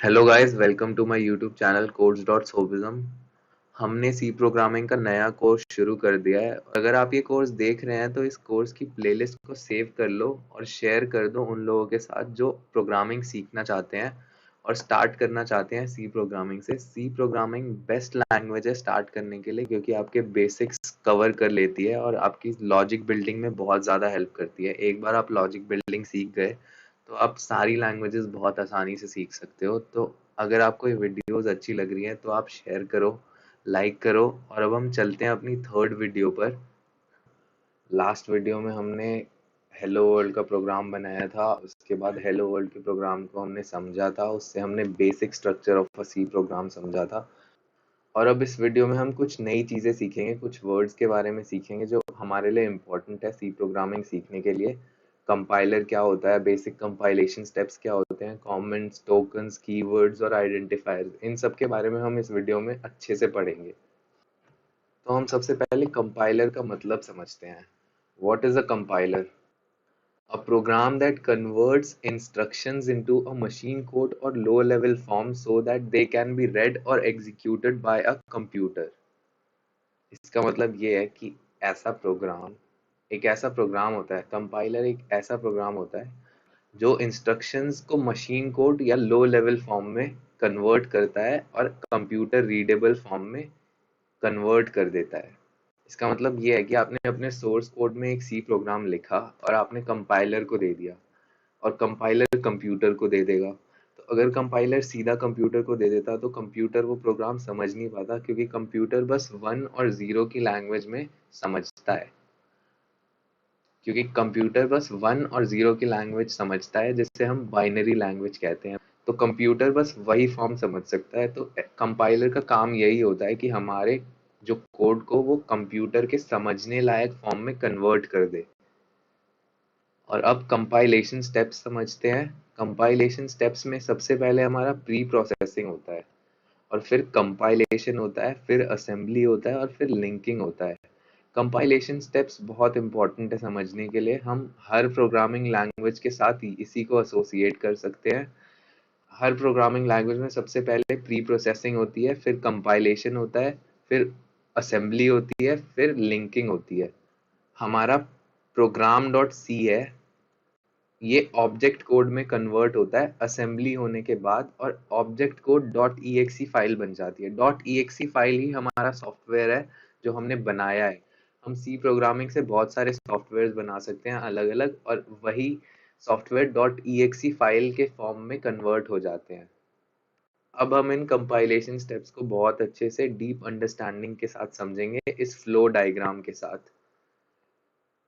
Hello guys, welcome to my YouTube channel codes.sobism। हमने सी programming का नया कोर्स शुरू कर दिया है। अगर आप ये कोर्स देख रहे हैं तो इस कोर्स की प्लेलिस्ट को सेव कर लो और शेयर कर दो उन लोगों के साथ जो प्रोग्रामिंग सीखना चाहते हैं और स्टार्ट करना चाहते हैं सी प्रोग्रामिंग से। सी प्रोग्रामिंग बेस्ट लैंग्वेज है स्टार्ट करने के लिए, क्योंकि आपके बेसिक्स कवर कर लेती है और आपकी लॉजिक बिल्डिंग में बहुत ज़्यादा हेल्प करती है। एक बार आप लॉजिक बिल्डिंग सीख गए तो आप सारी लैंग्वेजेस बहुत आसानी से सीख सकते हो। तो अगर आपको ये वीडियोस अच्छी लग रही हैं तो आप शेयर करो, लाइक करो। और अब हम चलते हैं अपनी थर्ड वीडियो पर। लास्ट वीडियो में हमने हेलो वर्ल्ड का प्रोग्राम बनाया था, उसके बाद हेलो वर्ल्ड के प्रोग्राम को हमने समझा था, उससे हमने basic structure of a C program समझा था। और अब इस वीडियो में हम कुछ नई चीज़ें सीखेंगे, कुछ वर्ड्स के बारे में सीखेंगे जो हमारे लिए इम्पोर्टेंट है सी प्रोग्रामिंग सीखने के लिए। कंपाइलर क्या होता है, बेसिक कंपाइलेशन स्टेप्स क्या होते हैं, कमेंट्स, टोकन्स, कीवर्ड्स और आइडेंटिफायर्स, इन सब के बारे में हम इस वीडियो में अच्छे से पढ़ेंगे। तो हम सबसे पहले कंपाइलर का मतलब समझते हैं। What is a compiler? A program that converts instructions into a machine code or low level form so that they can be read or executed by a computer। इसका मतलब ये है कि एक ऐसा प्रोग्राम होता है, कंपाइलर एक ऐसा प्रोग्राम होता है जो इंस्ट्रक्शंस को मशीन कोड या लो लेवल फॉर्म में कन्वर्ट करता है और कंप्यूटर रीडेबल फॉर्म में कन्वर्ट कर देता है। इसका मतलब ये है कि आपने अपने सोर्स कोड में एक सी प्रोग्राम लिखा और आपने कंपाइलर को दे दिया और कंपाइलर कंप्यूटर को दे देगा। तो अगर कंपाइलर सीधा कंप्यूटर को दे देता तो कंप्यूटर वो प्रोग्राम समझ नहीं पाता, क्योंकि कंप्यूटर बस 1 और 0 की लैंग्वेज में समझता है। क्योंकि कंप्यूटर बस 1 और 0 की लैंग्वेज समझता है, जिससे हम बाइनरी लैंग्वेज कहते हैं। तो कंप्यूटर बस वही फॉर्म समझ सकता है। तो कंपाइलर का काम यही होता है कि हमारे जो कोड को वो कंप्यूटर के समझने लायक फॉर्म में कन्वर्ट कर दे। और अब कंपाइलेशन स्टेप्स समझते हैं। कंपाइलेशन स्टेप्स में सबसे पहले हमारा प्री प्रोसेसिंग होता है, और फिर कंपाइलेशन होता है, फिर असेंबली होता है और फिर लिंकिंग होता है। कंपाइलेशन स्टेप्स बहुत इंपॉर्टेंट है समझने के लिए। हम हर प्रोग्रामिंग लैंग्वेज के साथ ही इसी को एसोसिएट कर सकते हैं। हर प्रोग्रामिंग लैंग्वेज में सबसे पहले प्री प्रोसेसिंग होती है, फिर कंपाइलेशन होता है, फिर असेंबली होती है, फिर लिंकिंग होती है। हमारा प्रोग्राम डॉट सी है, ये ऑब्जेक्ट कोड में कन्वर्ट होता है असेंबली होने के बाद, और object code dot E file बन जाती है। डॉट ई फाइल ही हमारा सॉफ्टवेयर है जो हमने बनाया है। हम सी प्रोग्रामिंग से बहुत सारे सॉफ्टवेयर बना सकते हैं अलग अलग, और वही सॉफ्टवेयर डॉट ई फाइल के फॉर्म में कन्वर्ट हो जाते हैं। अब हम इन कंपाइलेशन स्टेप्स को बहुत अच्छे से डीप अंडरस्टैंडिंग के साथ समझेंगे इस फ्लो डायग्राम के साथ।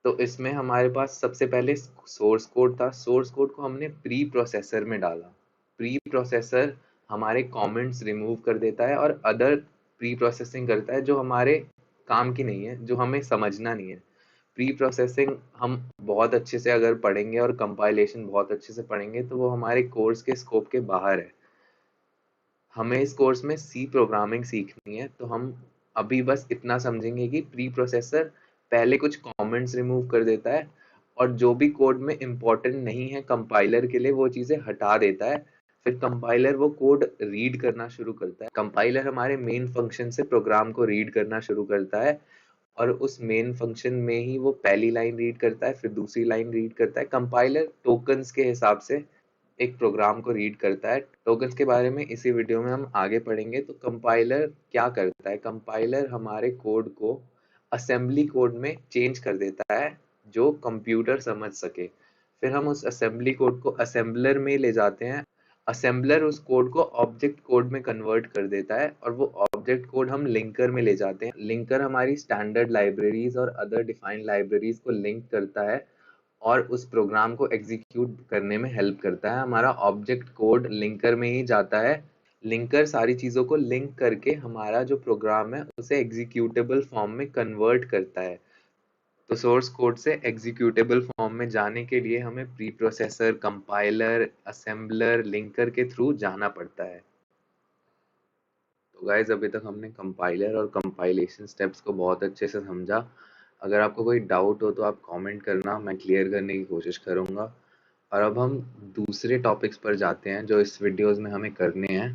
तो इसमें हमारे पास सबसे पहले सोर्स कोड था। सोर्स कोड को हमने प्री प्रोसेसर में डाला। प्री प्रोसेसर हमारे कमेंट्स रिमूव कर देता है और अदर प्री प्रोसेसिंग करता है जो हमारे काम की नहीं है, जो हमें समझना नहीं है। प्री प्रोसेसिंग हम बहुत अच्छे से अगर पढ़ेंगे और कंपाइलेशन बहुत अच्छे से पढ़ेंगे तो वो हमारे कोर्स के स्कोप के बाहर है। हमें इस कोर्स में सी प्रोग्रामिंग सीखनी है, तो हम अभी बस इतना समझेंगे कि प्री प्रोसेसर पहले कुछ कमेंट्स रिमूव कर देता है और जो भी कोड में इम्पोर्टेंट नहीं है कंपाइलर के लिए वो चीज़ें हटा देता है। फिर कंपाइलर वो कोड रीड करना शुरू करता है। कंपाइलर हमारे मेन फंक्शन से प्रोग्राम को रीड करना शुरू करता है, और उस मेन फंक्शन में ही वो पहली लाइन रीड करता है, फिर दूसरी लाइन रीड करता है। कंपाइलर टोकन्स के हिसाब से एक प्रोग्राम को रीड करता है। टोकन्स के बारे में इसी वीडियो में हम आगे पढ़ेंगे। तो कंपाइलर क्या करता है? कंपाइलर हमारे कोड को असेंबली कोड में चेंज कर देता है जो कंप्यूटर समझ सके। फिर हम उस असेंबली कोड को असेंबलर में ले जाते हैं। असेंबलर उस कोड को ऑब्जेक्ट कोड में कन्वर्ट कर देता है, और वो ऑब्जेक्ट कोड हम लिंकर में ले जाते हैं। लिंकर हमारी स्टैंडर्ड लाइब्रेरीज और अदर डिफाइंड लाइब्रेरीज को लिंक करता है और उस प्रोग्राम को एग्जीक्यूट करने में हेल्प करता है। हमारा ऑब्जेक्ट कोड लिंकर में ही जाता है। लिंकर सारी चीज़ों को लिंक करके हमारा जो प्रोग्राम है उसे एग्जीक्यूटेबल फॉर्म में कन्वर्ट करता है। तो सोर्स कोड से एग्जीक्यूटेबल फॉर्म में जाने के लिए हमें pre processor, compiler, assembler, linker के थ्रू जाना पड़ता है। तो गाइज, अभी तक हमने कंपाइलर और कंपाइलेशन स्टेप्स को बहुत अच्छे से समझा। अगर आपको कोई डाउट हो तो आप कमेंट करना, मैं क्लियर करने की कोशिश करूँगा। और अब हम दूसरे टॉपिक्स पर जाते हैं जो इस वीडियोस में हमें करने हैं।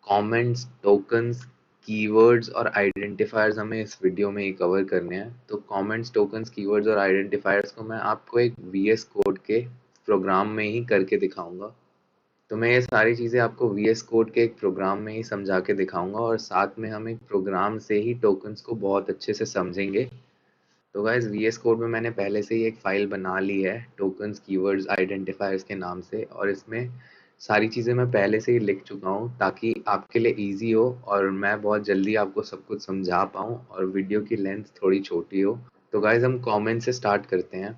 कमेंट्स, टोकन्स, कीवर्ड्स और आइडेंटिफायर्स हमें इस वीडियो में ही कवर करने हैं। तो कमेंट्स, टोकन्स, कीवर्ड्स और आइडेंटिफायर्स को मैं आपको एक वीएस कोड के प्रोग्राम में ही करके दिखाऊंगा। तो मैं ये सारी चीज़ें आपको वीएस कोड के एक प्रोग्राम में ही समझा के दिखाऊंगा और साथ में हम एक प्रोग्राम से ही टोकन्स को बहुत अच्छे से समझेंगे। तो गाइस वीएस कोड में मैंने पहले से ही एक फाइल बना ली है टोकन्स, कीवर्ड्स, आइडेंटिफायर्स के नाम से, और इसमें सारी चीज़ें मैं पहले से ही लिख चुका हूँ ताकि आपके लिए इजी हो और मैं बहुत जल्दी आपको सब कुछ समझा पाऊँ और वीडियो की लेंथ थोड़ी छोटी हो। तो गाइस हम कमेंट से स्टार्ट करते हैं।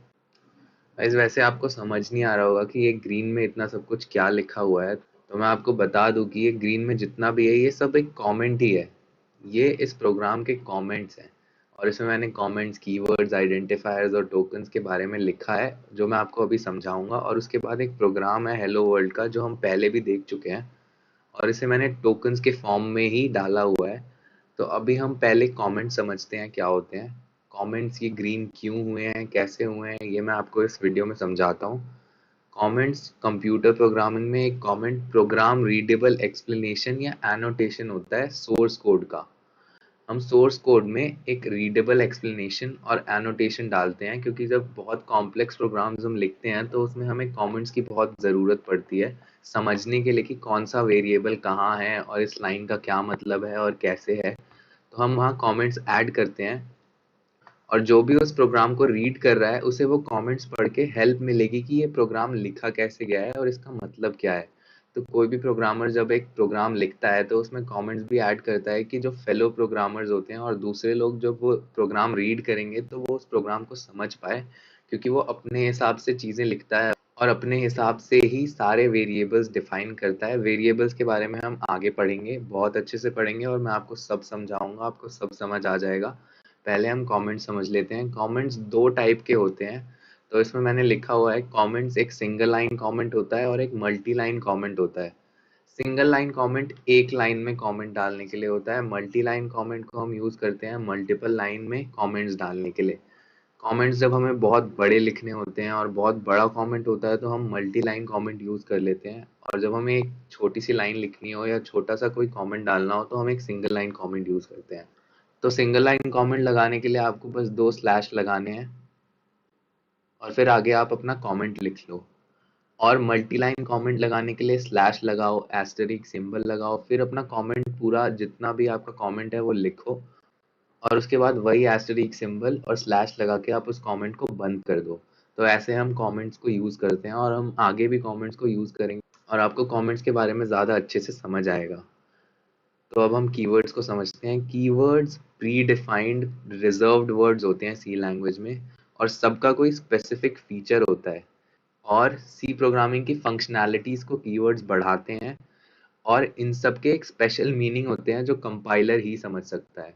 गाइस वैसे आपको समझ नहीं आ रहा होगा कि ये ग्रीन में इतना सब कुछ क्या लिखा हुआ है, तो मैं आपको बता दूं कि ये ग्रीन में जितना भी है ये सब एक कमेंट ही है। ये इस प्रोग्राम के कमेंट्स हैं और इसमें मैंने कमेंट्स, कीवर्ड्स, आइडेंटिफायर्स और टोकन्स के बारे में लिखा है जो मैं आपको अभी समझाऊंगा। और उसके बाद एक प्रोग्राम है हेलो वर्ल्ड का जो हम पहले भी देख चुके हैं और इसे मैंने टोकन्स के फॉर्म में ही डाला हुआ है। तो अभी हम पहले कमेंट समझते हैं क्या होते हैं। कमेंट्स ये ग्रीन क्यों हुए हैं, कैसे हुए हैं, ये मैं आपको इस वीडियो में समझाता हूँ। कमेंट्स कंप्यूटर प्रोग्रामिंग में एक कमेंट प्रोग्राम रीडेबल एक्सप्लेनेशन या एनोटेशन होता है सोर्स कोड का। हम सोर्स कोड में एक रीडेबल एक्सप्लेनेशन और एनोटेशन डालते हैं क्योंकि जब बहुत कॉम्प्लेक्स प्रोग्राम्स हम लिखते हैं तो उसमें हमें कमेंट्स की बहुत ज़रूरत पड़ती है समझने के लिए कि कौन सा वेरिएबल कहाँ है और इस लाइन का क्या मतलब है और कैसे है। तो हम वहाँ कमेंट्स ऐड करते हैं और जो भी उस प्रोग्राम को रीड कर रहा है उसे वो कमेंट्स पढ़ के हेल्प मिलेगी कि ये प्रोग्राम लिखा कैसे गया है और इसका मतलब क्या है। तो कोई भी प्रोग्रामर जब एक प्रोग्राम लिखता है तो उसमें कमेंट्स भी ऐड करता है कि जो फेलो प्रोग्रामर्स होते हैं और दूसरे लोग जब वो प्रोग्राम रीड करेंगे तो वो उस प्रोग्राम को समझ पाए, क्योंकि वो अपने हिसाब से चीज़ें लिखता है और अपने हिसाब से ही सारे वेरिएबल्स डिफाइन करता है। वेरिएबल्स के बारे में हम आगे पढ़ेंगे, बहुत अच्छे से पढ़ेंगे और मैं आपको सब समझाऊंगा, आपको सब समझ आ जाएगा। पहले हम कमेंट्स समझ लेते हैं। कमेंट्स दो टाइप के होते हैं, तो इसमें मैंने लिखा हुआ है कमेंट्स एक सिंगल लाइन कमेंट होता है और एक मल्टी लाइन कमेंट होता है। सिंगल लाइन कमेंट एक लाइन में कमेंट डालने के लिए होता है, मल्टी लाइन कमेंट को हम यूज करते हैं मल्टीपल लाइन में कमेंट्स डालने के लिए। कमेंट्स जब हमें बहुत बड़े लिखने होते हैं और बहुत बड़ा कमेंट होता है तो हम मल्टी लाइन कमेंट यूज कर लेते हैं, और जब हमें एक छोटी सी लाइन लिखनी हो या छोटा सा कोई कमेंट डालना हो तो हम एक सिंगल लाइन कमेंट यूज करते हैं। तो सिंगल लाइन कमेंट लगाने के लिए आपको बस दो स्लैश लगाने हैं और फिर आगे आप अपना कमेंट लिख लो। और मल्टी लाइन कमेंट लगाने के लिए स्लैश लगाओ, एस्टेरिक सिंबल लगाओ, फिर अपना कमेंट पूरा जितना भी आपका कमेंट है वो लिखो और उसके बाद वही एस्टेरिक सिंबल और स्लैश लगा के आप उस कमेंट को बंद कर दो। तो ऐसे हम कमेंट्स को यूज करते हैं और हम आगे भी कमेंट्स को यूज करेंगे और आपको कमेंट्स के बारे में ज़्यादा अच्छे से समझ आएगा। तो अब हम कीवर्ड्स को समझते हैं। Keywords pre defined reserved words होते हैं सी लैंग्वेज में और सबका कोई स्पेसिफिक फीचर होता है, और सी प्रोग्रामिंग की फंक्शनैलिटीज को कीवर्ड्स बढ़ाते हैं और इन सब के एक स्पेशल मीनिंग होते हैं जो कंपाइलर ही समझ सकता है।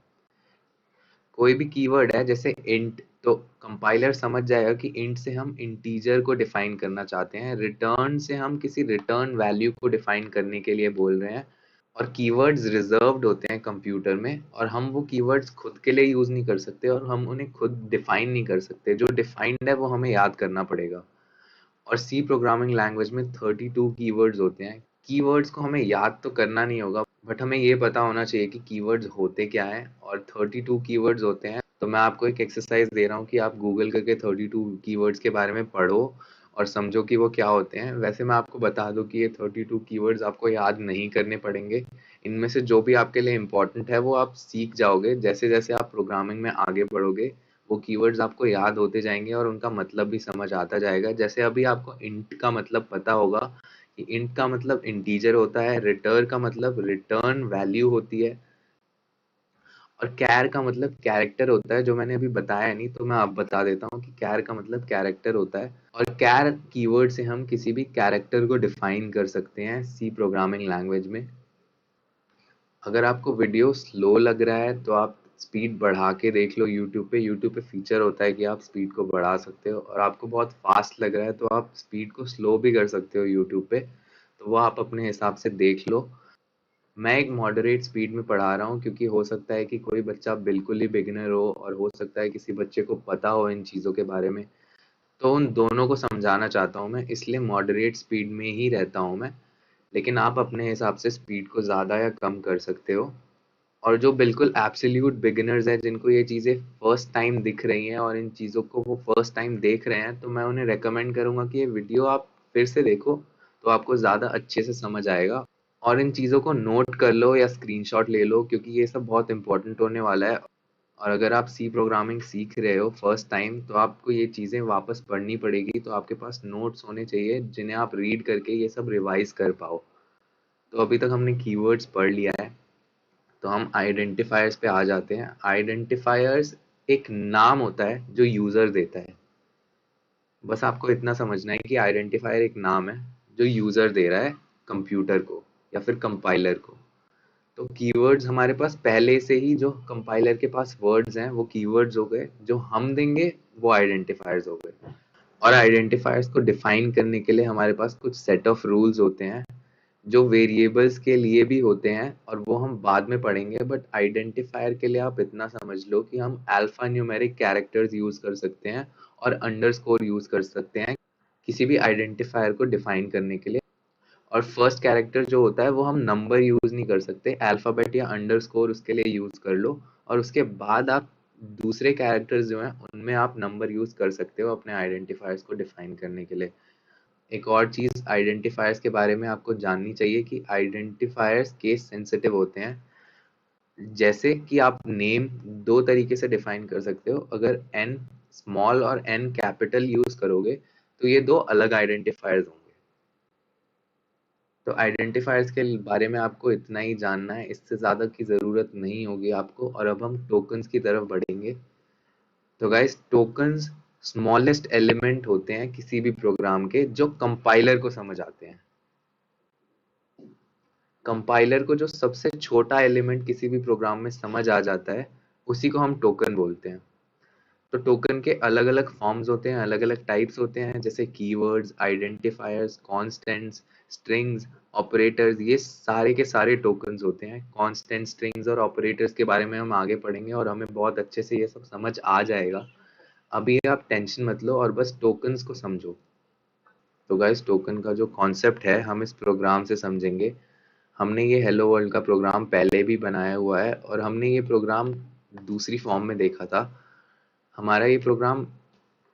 कोई भी कीवर्ड है जैसे इंट, तो कंपाइलर समझ जाएगा कि इंट से हम इंटीजर को डिफाइन करना चाहते हैं, रिटर्न से हम किसी रिटर्न वैल्यू को डिफाइन करने के लिए बोल रहे हैं। और कीवर्ड्स रिजर्व्ड होते हैं कंप्यूटर में और हम वो कीवर्ड्स खुद के लिए यूज नहीं कर सकते और हम उन्हें खुद डिफाइन नहीं कर सकते। जो डिफाइंड है वो हमें याद करना पड़ेगा। और सी प्रोग्रामिंग लैंग्वेज में 32 कीवर्ड्स होते हैं। कीवर्ड्स को हमें याद तो करना नहीं होगा, बट हमें ये पता होना चाहिए कि कीवर्ड्स होते क्या हैं, और 32 कीवर्ड्स होते हैं। तो मैं आपको एक एक्सरसाइज दे रहा हूँ कि आप गूगल करके 32 कीवर्ड्स के बारे में पढ़ो और समझो कि वो क्या होते हैं। वैसे मैं आपको बता दूं कि ये 32 कीवर्ड्स आपको याद नहीं करने पड़ेंगे। इनमें से जो भी आपके लिए इम्पोर्टेंट है वो आप सीख जाओगे जैसे जैसे आप प्रोग्रामिंग में आगे बढ़ोगे। वो कीवर्ड्स आपको याद होते जाएंगे और उनका मतलब भी समझ आता जाएगा। जैसे अभी आपको इंट का मतलब पता होगा कि इंट का मतलब इंटीजर होता है, रिटर्न का मतलब रिटर्न वैल्यू होती है, और कैर का मतलब कैरेक्टर होता है, जो मैंने अभी बताया नहीं तो मैं अब बता देता हूँ कि कैर का मतलब कैरेक्टर होता है। और कैर कीवर्ड से हम किसी भी कैरेक्टर को डिफाइन कर सकते हैं सी प्रोग्रामिंग लैंग्वेज में। अगर आपको वीडियो स्लो लग रहा है तो आप स्पीड बढ़ा के देख लो। यूट्यूब पे फीचर होता है कि आप स्पीड को बढ़ा सकते हो, और आपको बहुत फास्ट लग रहा है तो आप स्पीड को स्लो भी कर सकते हो यूट्यूब पे। तो वो आप अपने हिसाब से देख लो। मैं एक मॉडरेट स्पीड में पढ़ा रहा हूँ क्योंकि हो सकता है कि कोई बच्चा बिल्कुल ही बिगिनर हो और हो सकता है किसी बच्चे को पता हो इन चीज़ों के बारे में। तो उन दोनों को समझाना चाहता हूँ मैं, इसलिए मॉडरेट स्पीड में ही रहता हूँ मैं, लेकिन आप अपने हिसाब से स्पीड को ज़्यादा या कम कर सकते हो। और जो बिल्कुल एब्सोल्यूट बिगिनर्स हैं, जिनको ये चीज़ें फर्स्ट टाइम दिख रही हैं और इन चीज़ों को वो फर्स्ट टाइम देख रहे हैं, तो मैं उन्हें रेकमेंड करूँगा कि ये वीडियो आप फिर से देखो, तो आपको ज़्यादा अच्छे से समझ आएगा। और इन चीज़ों को नोट कर लो या स्क्रीनशॉट ले लो, क्योंकि ये सब बहुत इंपॉर्टेंट होने वाला है। और अगर आप सी प्रोग्रामिंग सीख रहे हो फर्स्ट टाइम, तो आपको ये चीज़ें वापस पढ़नी पड़ेगी, तो आपके पास नोट्स होने चाहिए जिन्हें आप रीड करके ये सब रिवाइज कर पाओ। तो अभी तक हमने कीवर्ड्स पढ़ लिया है, तो हम आइडेंटिफायर्स पे आ जाते हैं। आइडेंटिफायर्स एक नाम होता है जो यूज़र देता है। बस आपको इतना समझना है कि आइडेंटिफायर एक नाम है जो यूज़र दे रहा है कंप्यूटर को या फिर कंपाइलर को। तो कीवर्ड्स हमारे पास पहले से ही, जो कंपाइलर के पास वर्ड्स हैं वो कीवर्ड्स हो गए, जो हम देंगे वो आइडेंटिफायर्स हो गए। और आइडेंटिफायर्स को डिफाइन करने के लिए हमारे पास कुछ सेट ऑफ रूल्स होते हैं, जो वेरिएबल्स के लिए भी होते हैं और वो हम बाद में पढ़ेंगे। बट आइडेंटिफायर के लिए आप इतना समझ लो कि हम अल्फा न्यूमेरिक कैरेक्टर्स यूज कर सकते हैं और अंडरस्कोर यूज कर सकते हैं किसी भी आइडेंटिफायर को डिफाइन करने के लिए। और फर्स्ट कैरेक्टर जो होता है वो हम नंबर यूज नहीं कर सकते, अल्फाबेट या अंडरस्कोर उसके लिए यूज कर लो। और उसके बाद आप दूसरे कैरेक्टर्स जो हैं उनमें आप नंबर यूज कर सकते हो अपने आइडेंटिफायर्स को डिफाइन करने के लिए। एक और चीज आइडेंटिफायर्स के बारे में आपको जाननी चाहिए कि आइडेंटिफायर्स केस सेंसिटिव होते हैं। जैसे कि आप नेम दो तरीके से डिफाइन कर सकते हो। अगर एन स्मॉल और एन कैपिटल यूज करोगे तो ये दो अलग आइडेंटिफायर्स होंगे। तो आइडेंटिफायर्स के बारे में आपको इतना ही जानना है, इससे ज़्यादा की ज़रूरत नहीं होगी आपको। और अब हम टोकन्स की तरफ बढ़ेंगे। तो गाइस, टोकन्स स्मॉलेस्ट एलिमेंट होते हैं किसी भी प्रोग्राम के, जो कंपाइलर को समझ आते हैं। कंपाइलर को जो सबसे छोटा एलिमेंट किसी भी प्रोग्राम में समझ आ जाता है, उसी को हम टोकन बोलते हैं। तो टोकन के अलग अलग फॉर्म्स होते हैं, अलग अलग टाइप्स होते हैं, जैसे keywords, identifiers, constants, strings, operators. ये सारे के सारे टोकन्स होते हैं। कॉन्स्टेंट, स्ट्रिंग्स और ऑपरेटर्स के बारे में हम आगे पढ़ेंगे और हमें बहुत अच्छे से ये सब समझ आ जाएगा। अभी आप टेंशन मत लो और बस टोकन्स को समझो। तो गाइस, टोकन का जो कॉन्सेप्ट है हम इस प्रोग्राम से समझेंगे। हमने ये हेलो वर्ल्ड का प्रोग्राम पहले भी बनाया हुआ है और हमने ये प्रोग्राम दूसरी फॉर्म में देखा था। हमारा ये प्रोग्राम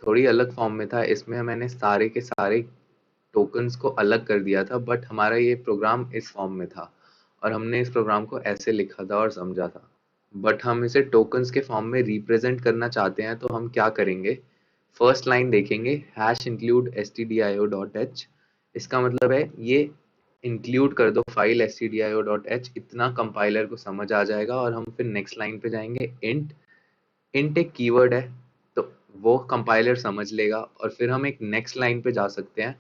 थोड़ी अलग फॉर्म में था, इसमें मैंने सारे के सारे टोकन्स को अलग कर दिया था, बट हमारा ये प्रोग्राम इस फॉर्म में था और हमने इस प्रोग्राम को ऐसे लिखा था और समझा था। बट हम इसे टोकन्स के फॉर्म में रिप्रेजेंट करना चाहते हैं, तो हम क्या करेंगे? फर्स्ट लाइन देखेंगे, हैश इंक्लूड stdio.h। इसका मतलब है ये इंक्लूड कर दो फाइल stdio.h, इतना कंपाइलर को समझ आ जाएगा। और हम फिर नेक्स्ट लाइन पे जाएंगे, इंट एक कीवर्ड है, तो वो कंपाइलर समझ लेगा। और फिर हम एक नेक्स्ट लाइन पे जा सकते हैं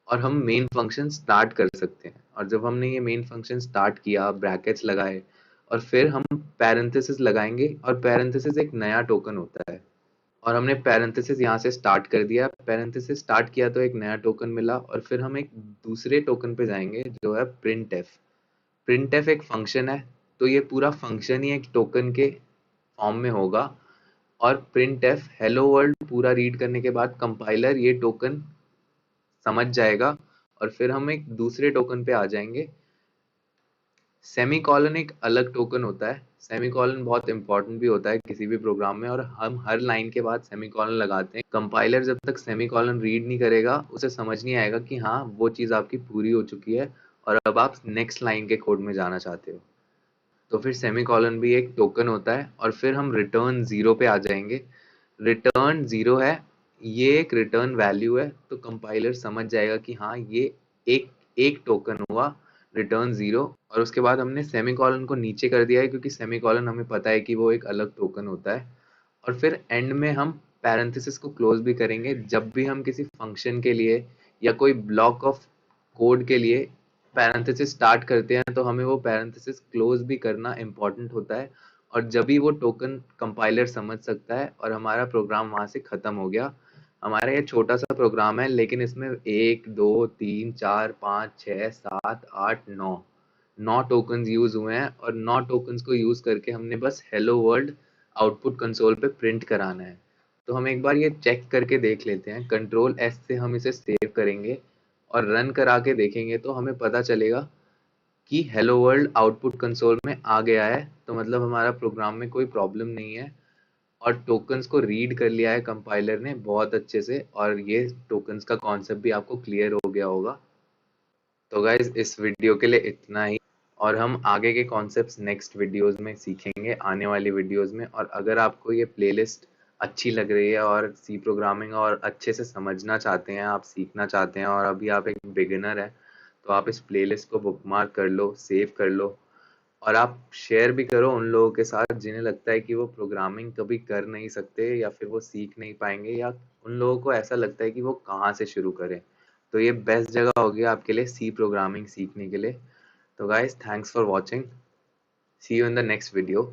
और हम मेन फंक्शन स्टार्ट कर सकते हैं। और जब हमने ये मेन फंक्शन स्टार्ट किया, ब्रैकेट्स लगाए, और फिर हम पैरेंथेसिस लगाएंगे, और पैरेंथेसिस एक नया टोकन होता है। और हमने पैरेंथेसिस यहाँ से स्टार्ट कर दिया, पैरेंथेसिस स्टार्ट किया तो एक नया टोकन मिला। और फिर हम एक दूसरे टोकन पे जाएंगे जो है प्रिंट एफ। प्रिंट एफ एक फंक्शन है, तो ये पूरा फंक्शन ही एक टोकन के फॉर्म में होगा। और प्रिंट एफ हेलो वर्ल्ड पूरा रीड करने के बाद कंपाइलर ये टोकन समझ जाएगा। और फिर हम एक दूसरे टोकन पे आ जाएंगे। सेमीकोलन एक अलग टोकन होता है। सेमीकोलन बहुत इंपॉर्टेंट भी होता है किसी भी प्रोग्राम में, और हम हर लाइन के बाद सेमीकोलन लगाते हैं। कंपाइलर जब तक सेमीकोलन रीड नहीं करेगा, उसे समझ नहीं आएगा कि हाँ, वो चीज़ आपकी पूरी हो चुकी है और अब आप नेक्स्ट लाइन के कोड में जाना चाहते हो। तो फिर सेमीकोलन भी एक टोकन होता है। और फिर हम रिटर्न जीरो पे आ जाएंगे। रिटर्न जीरो है, ये एक रिटर्न वैल्यू है, तो कंपाइलर समझ जाएगा कि हाँ, ये एक एक टोकन हुआ, रिटर्न जीरो। और उसके बाद हमने सेमीकोलन को नीचे कर दिया है, क्योंकि सेमीकोलन हमें पता है कि वो एक अलग टोकन होता है। और फिर एंड में हम पैरेंथेसिस को क्लोज भी करेंगे। जब भी हम किसी फंक्शन के लिए या कोई ब्लॉक ऑफ कोड के लिए पैरेंथेसिस स्टार्ट करते हैं, तो हमें वो पैरेंथेसिस क्लोज भी करना इम्पोर्टेंट होता है। और जब भी वो टोकन कंपाइलर समझ सकता है और हमारा प्रोग्राम वहां से खत्म हो गया। हमारा ये छोटा सा प्रोग्राम है, लेकिन इसमें 1 2 3 4 5 6 7 8 9 टोकन्स यूज हुए हैं। और 9 टोकन्स को यूज करके हमने बस हेलो वर्ल्ड आउटपुट कंसोल पे प्रिंट कराना है। तो हम एक बार ये चेक करके देख लेते हैं। कंट्रोल एस से हम इसे सेव करेंगे और रन करा के देखेंगे तो हमें पता चलेगा कि हेलो वर्ल्ड आउटपुट कंसोल में आ गया है। तो मतलब हमारा प्रोग्राम में कोई प्रॉब्लम नहीं है और टोकन्स को रीड कर लिया है कंपाइलर ने बहुत अच्छे से, और ये टोकन्स का कॉन्सेप्ट भी आपको क्लियर हो गया होगा। तो गाइज इस वीडियो के लिए इतना ही, और हम आगे के कॉन्सेप्ट्स नेक्स्ट वीडियोस में सीखेंगे, आने वाली वीडियोस में। और अगर आपको ये प्लेलिस्ट अच्छी लग रही है और सी प्रोग्रामिंग और अच्छे से समझना चाहते हैं, आप सीखना चाहते हैं और अभी आप एक बिगिनर हैं, तो आप इस प्लेलिस्ट को बुकमार्क कर लो, सेव कर लो, और आप शेयर भी करो उन लोगों के साथ जिन्हें लगता है कि वो प्रोग्रामिंग कभी कर नहीं सकते या फिर वो सीख नहीं पाएंगे, या उन लोगों को ऐसा लगता है कि वो कहाँ से शुरू करें। तो ये बेस्ट जगह होगी आपके लिए सी प्रोग्रामिंग सीखने के लिए। तो guys, thanks for watching, see you in the next video.